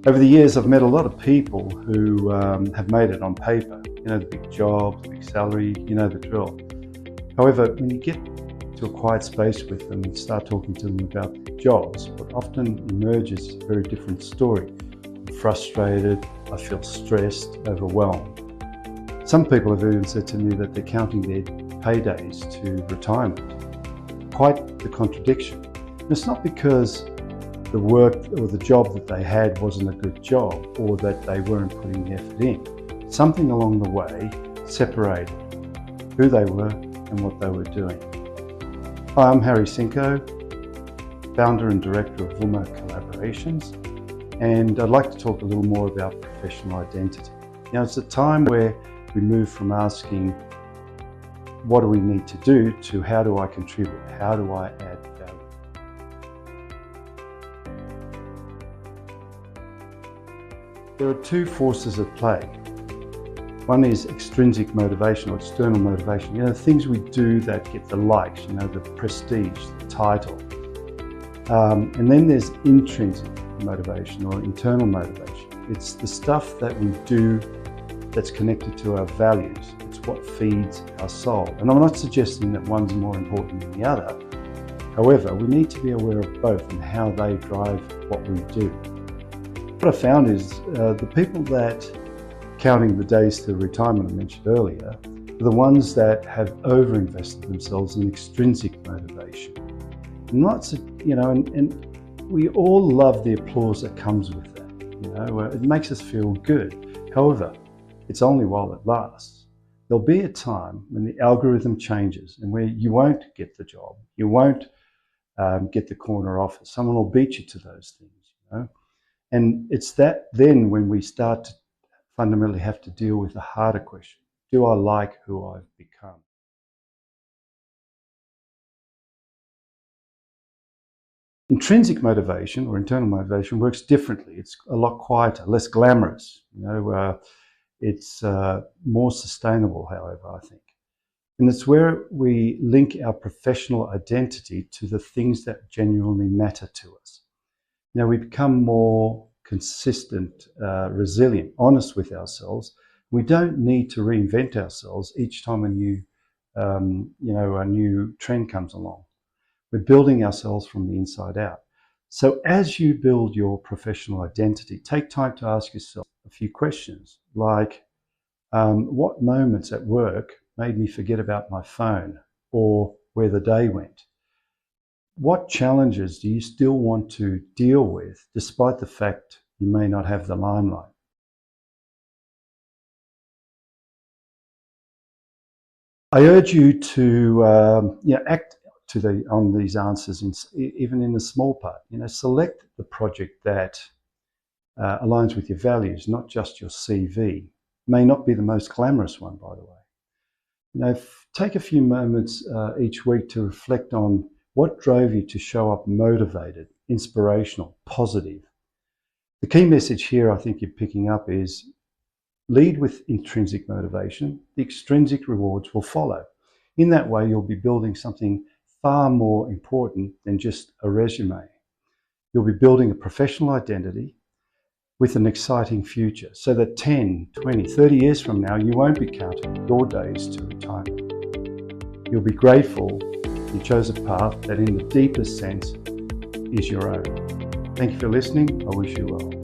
Over the years, I've met a lot of people who have made it on paper. You know, the big job, the big salary, you know the drill. However, when you get to a quiet space with them and start talking to them about their jobs, what often emerges is a very different story. I'm frustrated, I feel stressed, overwhelmed. Some people have even said to me that they're counting their paydays to retirement. Quite the contradiction. And it's not because the work or the job that they had wasn't a good job or that they weren't putting the effort in. Something along the way separated who they were and what they were doing. Hi, I'm Sinko, founder and director of Vuuma Collaborations, and I'd like to talk a little more about professional identity. You know, it's a time where we move from asking, what do we need to do, to how do I contribute? How do I add value? There are two forces at play. One is extrinsic motivation or external motivation. You know, things we do that get the likes, you know, the prestige, the title. And then there's intrinsic motivation or internal motivation. It's the stuff that we do that's connected to our values. It's what feeds our soul. And I'm not suggesting that one's more important than the other. However, we need to be aware of both and how they drive what we do. What I found is the people that, counting the days to retirement I mentioned earlier, are the ones that have overinvested themselves in extrinsic motivation. And lots of, you know, and we all love the applause that comes with that. You know, it makes us feel good. However, it's only while it lasts. There'll be a time when the algorithm changes and where you won't get the job, you won't get the corner office. Someone will beat you to those things, you know. And it's that then when we start to fundamentally have to deal with the harder question. Do I like who I've become? Intrinsic motivation or internal motivation works differently. It's a lot quieter, less glamorous. You know, it's more sustainable, however, I think. And it's where we link our professional identity to the things that genuinely matter to us. You know, we become more consistent, resilient, honest with ourselves. We don't need to reinvent ourselves each time a new, a new trend comes along. We're building ourselves from the inside out. So as you build your professional identity, take time to ask yourself a few questions like, what moments at work made me forget about my phone or where the day went? What challenges do you still want to deal with despite the fact you may not have the limelight? I urge you to act on these answers, even in the small part. You know, select the project that aligns with your values, not just your CV. May not be the most glamorous one, by the way. You know, take a few moments each week to reflect on what drove you to show up motivated, inspirational, positive. The key message here I think you're picking up is lead with intrinsic motivation. The extrinsic rewards will follow. In that way, you'll be building something far more important than just a resume. You'll be building a professional identity with an exciting future so that 10, 20, 30 years from now, you won't be counting your days to retirement. You'll be grateful you chose a path that in the deepest sense is your own. Thank you for listening. I wish you well.